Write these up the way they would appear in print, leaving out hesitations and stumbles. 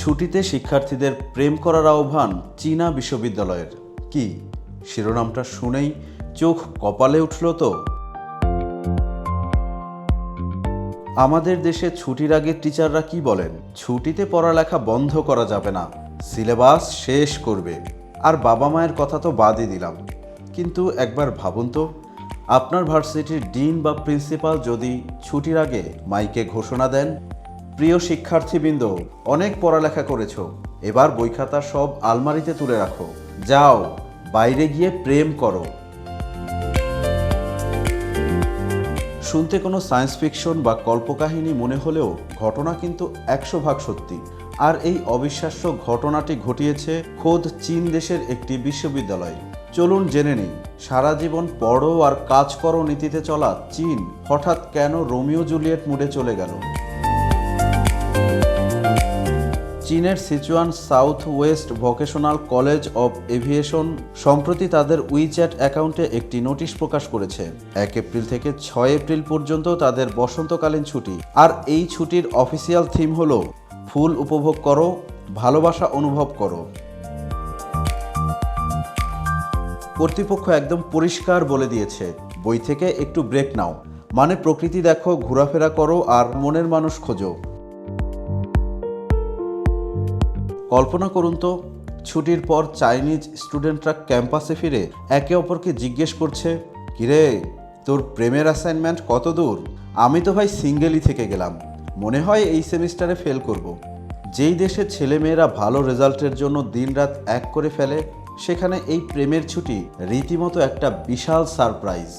ছুটিতে শিক্ষার্থীদের প্রেম করার আহ্বান চীনা বিশ্ববিদ্যালয়ের। কি শিরোনামটা শুনেই চোখ কপালে উঠল তো। আমাদের দেশে ছুটির আগে টিচাররা কি বলেন? ছুটিতে পড়ালেখা বন্ধ করা যাবে না, সিলেবাস শেষ করবে। আর বাবা মায়ের কথা তো বাদই দিলাম, কিন্তু একবার ভাবুন তো, আপনার ভার্সিটির ডিন বা প্রিন্সিপাল যদি ছুটির আগে মাইকে ঘোষণা দেন, প্রিয় শিক্ষার্থীবৃন্দ, অনেক পড়ালেখা করেছো, এবার বই খাতা সব আলমারিতে তুলে রাখো, যাও বাইরে গিয়ে প্রেম করো। শুনতে কোনো সায়েন্স ফিকশন বা কল্পকাহিনী মনে হলেও ঘটনা কিন্তু 100% সত্যি। আর এই অবিশ্বাস্য ঘটনাটি ঘটিয়েছে খোদ চীন দেশের একটি বিশ্ববিদ্যালয়। চলুন জেনে নিই, সারা জীবন পড়ো আর কাজ করো নীতিতে চলা চীন হঠাৎ কেন রোমিও জুলিয়েট মুডে চলে গেল। চীনের Sichuan south West vocational college of aviation সম্প্রতি তাদের উইচ্যাট অ্যাকাউন্টে একটি নোটিশ প্রকাশ করেছে। 1 এপ্রিল থেকে 6 এপ্রিল পর্যন্ত তাদের বসন্তকালীন ছুটি। আর এই ছুটির অফিসিয়াল থিম হলো ফুল উপভোগ করো, ভালোবাসা অনুভব করো। কর্তৃপক্ষ একদম পরিষ্কার বলে দিয়েছে, বই থেকে একটু ব্রেক নাও, মানে প্রকৃতি দেখো, ঘোরাফেরা করো আর মনের মানুষ খোঁজো। কল্পনা করুন তো, ছুটির পর চাইনিজ স্টুডেন্টরা ক্যাম্পাসে ফিরে একে অপরকে জিজ্ঞেস করছে, কিরে তোর প্রেমের অ্যাসাইনমেন্ট কত দূর? আমি তো ভাই সিঙ্গেলই থেকে গেলাম, মনে হয় এই সেমিস্টারে ফেল করব। যেই দেশে ছেলেমেয়েরা ভালো রেজাল্টের জন্য দিনরাত এক করে ফেলে, সেখানে এই প্রেমের ছুটি রীতিমতো একটা বিশাল সারপ্রাইজ।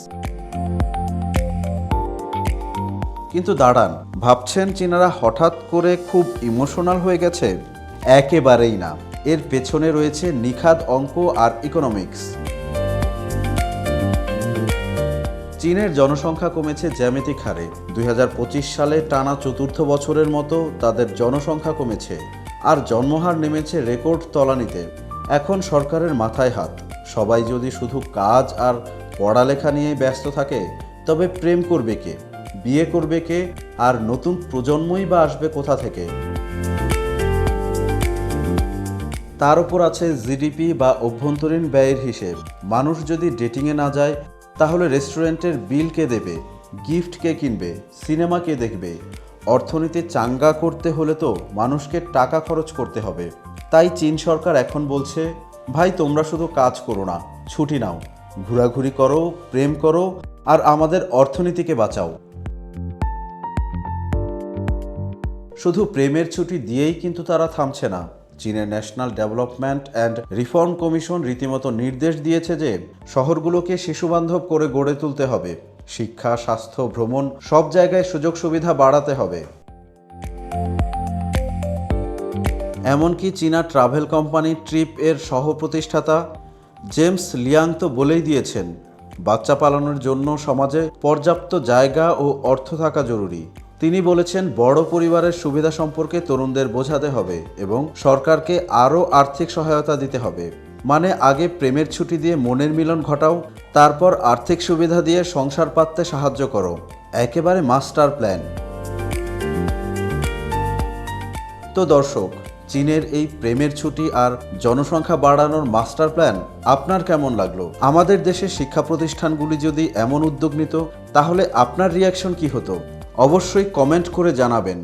কিন্তু দাঁড়ান, ভাবছেন চীনারা হঠাৎ করে খুব ইমোশনাল হয়ে গেছে? একেবারেই না, এর পেছনে রয়েছে নিখাদ অঙ্ক আর ইকোনমিক্স। চীনের জনসংখ্যা কমেছে জ্যামিতিক হারে। 2025 সালে টানা 4র্থ বছরের মতো তাদের জনসংখ্যা কমেছে, আর জন্মহার নেমেছে রেকর্ড তলানিতে। এখন সরকারের মাথায় হাত। সবাই যদি শুধু কাজ আর পড়ালেখা নিয়ে ব্যস্ত থাকে, তবে প্রেম করবে কে, বিয়ে করবে কে, আর নতুন প্রজন্মই বা আসবে কোথা থেকে? তার উপর আছে জিডিপি বা অভ্যন্তরীণ ব্যয়ের হিসেব। মানুষ যদি ডেটিংয়ে না যায়, তাহলে রেস্টুরেন্টের বিল কে দেবে, গিফট কে কিনবে, সিনেমা কে দেখবে? অর্থনীতি চাঙ্গা করতে হলে তো মানুষকে টাকা খরচ করতে হবে। তাই চীন সরকার এখন বলছে, ভাই তোমরা শুধু কাজ করো না, ছুটি নাও, ঘোরাঘুরি করো, প্রেম করো, আর আমাদের অর্থনীতিকে বাঁচাও। শুধু প্রেমের ছুটি দিয়েই কিন্তু তারা থামছে না। চীনের national development and reform commission রীতিমতো নির্দেশ দিয়েছে যে শহরগুলোকে শিশুবান্ধব করে গড়ে তুলতে হবে। শিক্ষা, স্বাস্থ্য, ভ্রমণ সব জায়গায় সুযোগ সুবিধা বাড়াতে হবে। এমনকি চীনা ট্রাভেল কোম্পানি ট্রিপ এর সহ প্রতিষ্ঠাতা জেমস লিয়াং তো বলেই দিয়েছেন, বাচ্চা পালনের জন্য সমাজে পর্যাপ্ত জায়গা ও অর্থ থাকা জরুরি। তিনি বলেছেন, বড় পরিবারের সুবিধা সম্পর্কে তরুণদের বোঝাতে হবে এবং সরকারকে আরও আর্থিক সহায়তা দিতে হবে। মানে আগে প্রেমের ছুটি দিয়ে মনের মিলন ঘটাও, তারপর আর্থিক সুবিধা দিয়ে সংসার পাততে সাহায্য করো। একেবারে মাস্টার প্ল্যান। তো দর্শক, চীনের এই প্রেমের ছুটি আর জনসংখ্যা বাড়ানোর মাস্টার প্ল্যান আপনার কেমন লাগলো? আমাদের দেশের শিক্ষা প্রতিষ্ঠানগুলি যদি এমন উদ্যোগ নিত, তাহলে আপনার রিয়াকশন কি হতো? অবশ্যই কমেন্ট করে জানাবেন।